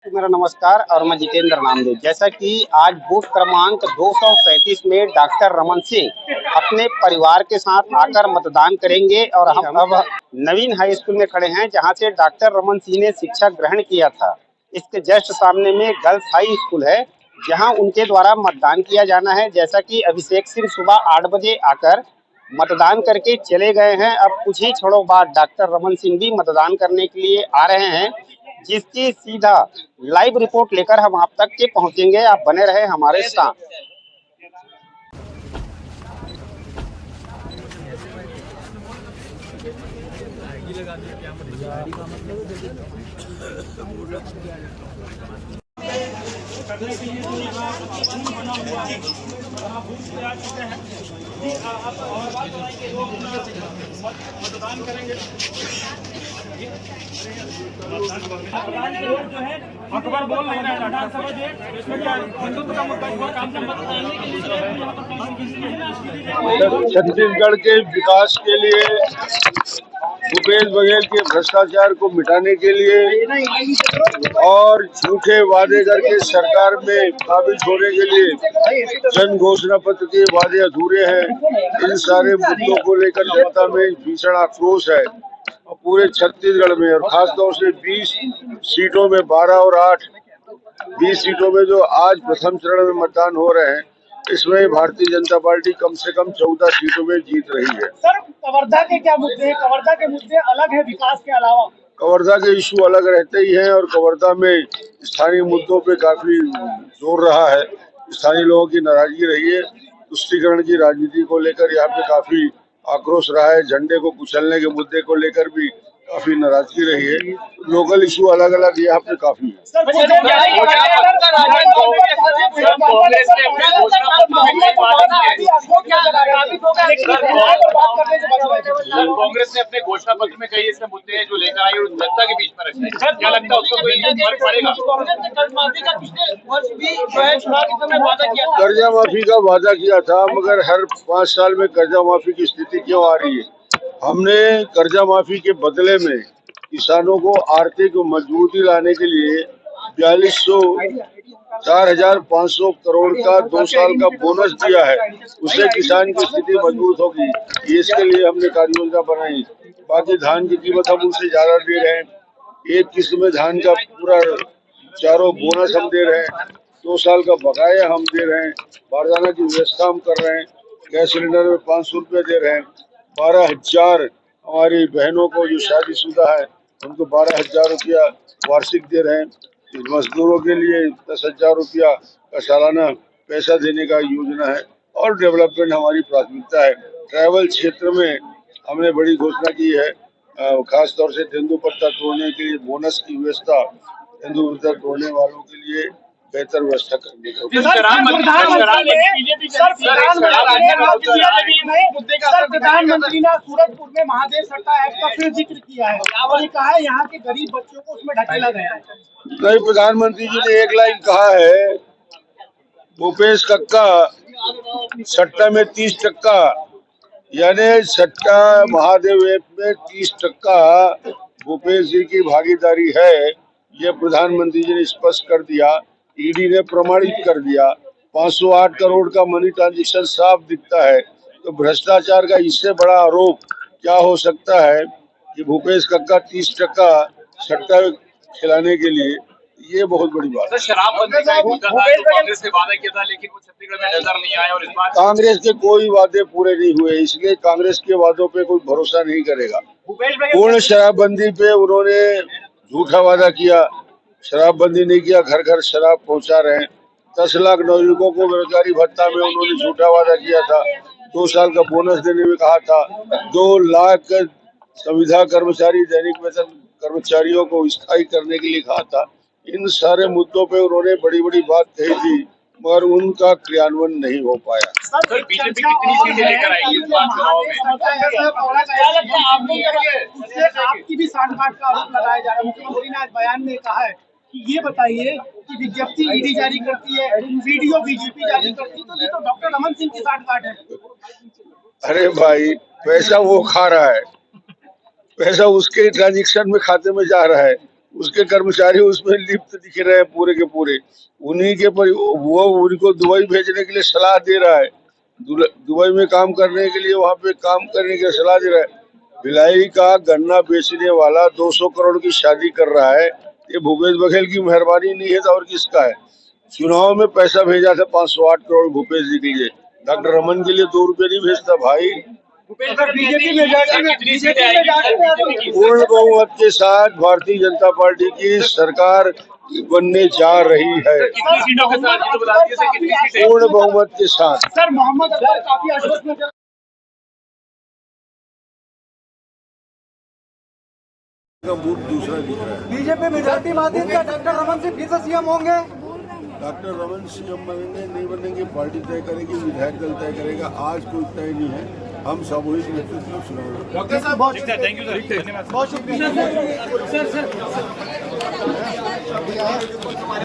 को मेरा नमस्कार और मैं जितेंद्र नामदेव। जैसा कि आज बूथ क्रमांक 237 में डॉक्टर रमन सिंह अपने परिवार के साथ आकर मतदान करेंगे और हम अब नवीन हाई स्कूल में खड़े हैं जहां से डॉक्टर रमन सिंह ने शिक्षा ग्रहण किया था। इसके जस्ट सामने में गर्ल्स हाई स्कूल है जहां उनके द्वारा मतदान किया जाना है। जैसा कि अभिषेक सिंह सुबह 8 बजे आकर मतदान करके चले गए हैं। अब कुछ ही क्षणों बाद डॉक्टर रमन सिंह भी मतदान करने के लिए आ रहे हैं, जिसकी सीधा लाइव रिपोर्ट लेकर हम आप तक के पहुंचेंगे। आप बने रहे हमारे साथ। मतदान करेंगे अखबार बोल नहीं रहा है विधानसभा जो इसमें क्या हिंदुत्व का मुद्दा हुआ काम से मतदान के लिए छत्तीसगढ़ के विकास के लिए, भूपेश बघेल के भ्रष्टाचार को मिटाने के लिए और झूठे वादे करके सरकार में काबिज होने के लिए जन घोषणा पत्र के वादे अधूरे हैं। इन सारे मुद्दों को लेकर जनता में भीषण आक्रोश है और पूरे छत्तीसगढ़ में, और खासतौर से 20 सीटों में 12 और 8 20 सीटों में जो आज प्रथम चरण में मतदान हो रहे हैं, इसमें भारतीय जनता पार्टी कम से कम 14 सीटों में जीत रही है। सर, कवर्धा के क्या मुद्दे हैं? कवर्धा के मुद्दे अलग है विकास के अलावा। कवर्धा के इशू अलग रहते ही हैं और कवर्धा में स्थानीय मुद्दों पे काफी जोर रहा है। स्थानीय लोगों की नाराजगी रही है। तुष्टीकरण की राजनीति को लेकर यहाँ पे काफी आक्रोश रहा है। झंडे को कुचलने के मुद्दे को लेकर भी काफी नाराजगी रही है। लोकल इशू अलग अलग यहाँ पे काफी है। कांग्रेस ने अपने घोषणा पत्र में कई ऐसे मुद्दे हैं जो लेकर आई और जनता के बीच में रखे। क्या लगता है उसको कोई फर्क पड़ेगा? कर्जा माफी का वादा किया था, मगर हर 5 साल में कर्जा माफी की स्थिति क्यों आ रही है? हमने कर्जा माफी के बदले में किसानों को आर्थिक मजबूती लाने के लिए 4,500 करोड़ का 2 साल का बोनस दिया है। उससे किसान की स्थिति मजबूत होगी। इसके लिए हमने कार्य योजना बनाई। बाकी धान की कीमत हम उनसे ज्यादा दे रहे हैं। एक किस्त में धान का पूरा चारों बोनस हम दे रहे हैं। 2 साल का बकाया हम दे रहे हैं। बारदाना की व्यवस्था हम कर रहे हैं। गैस सिलेंडर में 500 रुपये दे रहे हैं। 12,000 हमारी बहनों को जो शादीशुदा है उनको 12,000 रुपया वार्षिक दे रहे हैं। मजदूरों के लिए 10,000 रुपया का सालाना पैसा देने का योजना है। और डेवलपमेंट हमारी प्राथमिकता है। ट्रैवल क्षेत्र में हमने बड़ी घोषणा की है। खास तौर से तेंदुपत्ता तोड़ने के लिए बोनस की व्यवस्था, तेंदुपत्ता तोड़ने वालों के लिए बेहतर व्यवस्था करने का। प्रधानमंत्री ने सूरजपुर में महादेव सट्टा ऐप का फिर जिक्र किया है और ये कहा है यहाँ के गरीब बच्चों को उसमें ढकेला गया है। नहीं, प्रधानमंत्री जी ने एक लाइन कहा है, भूपेश कक्का सट्टा में 30%, यानी सट्टा महादेव ऐप में 30% भूपेश जी की भागीदारी है। ये प्रधानमंत्री जी ने स्पष्ट कर दिया। ईडी ने प्रमाणित कर दिया। 508 करोड़ का मनी ट्रांजैक्शन साफ दिखता है। तो भ्रष्टाचार का इससे बड़ा आरोप क्या हो सकता है कि भूपेश कक्का 30% सट्टा खिलाने के लिए? ये बहुत बड़ी बात है। शराब बंदी का कांग्रेस ने वादा किया था, लेकिन वो छत्तीसगढ़ में नजर नहीं आया और इस बार कांग्रेस के कोई वादे पूरे नहीं हुए, इसलिए कांग्रेस के वादों पे कोई भरोसा नहीं करेगा। पूर्ण शराबबंदी पे उन्होंने झूठा वादा किया। शराबबंदी नहीं किया, घर घर शराब पहुंचा रहे हैं। 10 लाख नौजुवकों को बेरोजगारी भत्ता में उन्होंने झूठा वादा किया था। 2 साल का बोनस देने में कहा था। 2 लाख संविदा कर्मचारी, दैनिक वेतन कर्मचारियों को स्थायी करने के लिए कहा था। इन सारे मुद्दों पे उन्होंने बड़ी बड़ी बात कही थी, मगर उनका क्रियान्वयन नहीं हो पाया। सर, बीजेपी कितनी सीटें लेकर आएगी इस बार चुनाव में? आपकी भी सांठगांठ का आरोप लगाया जा रहा है। मुख्यमंत्री ने आज बयान में कहा है कि ये बताइए कि विज्ञप्ति ईडी जारी करती है, वीडियो बीजेपी जारी करती है, तो ये तो डॉक्टर रमन सिंह की सांठगांठ है। अरे भाई, पैसा वो खा रहा है, पैसा उसके ट्रांजेक्शन में खाते में जा रहा है। उसके कर्मचारी उसमें लिप्त दिख रहे हैं पूरे के पूरे। उन्हीं के वो उनको दुबई भेजने के लिए सलाह दे रहा है, दुबई में काम करने के लिए, वहाँ पे काम करने की सलाह दे रहा है। भिलाई का गन्ना बेचने वाला 200 करोड़ की शादी कर रहा है, ये भूपेश बघेल की मेहरबानी नहीं है तो और किसका है? चुनाव में पैसा भेजा था 508 करोड़ भूपेश जी के लिए, डॉक्टर रमन के लिए 2 रुपये नहीं भेजता भाई। बीजेपी में पूर्ण बहुमत के साथ भारतीय जनता पार्टी की सरकार बनने जा रही है, कितनी सीटों के साथ ये तो बता दीजिए सर, कितनी सीटें? पूर्ण बहुमत के साथ। सर मोहम्मद अकबर काफी आश्वस्त नजर का मूड दूसरा दिख रहा है। बीजेपी मेजॉरिटी माध्यम क्या डॉक्टर रमन सिंह फिर से सीएम होंगे? डॉक्टर रमन सीएम बनेंगे नहीं बनेंगे पार्टी तय करेगी, विधायक दल तय करेगा। आज कोई तय नहीं है, हम सामूहिक नेतृत्व में चुनाव लड़ेंगे। डॉक्टर साहब बहुत थैंक यू सर, धन्यवाद। बहुत शुक्रिया सर।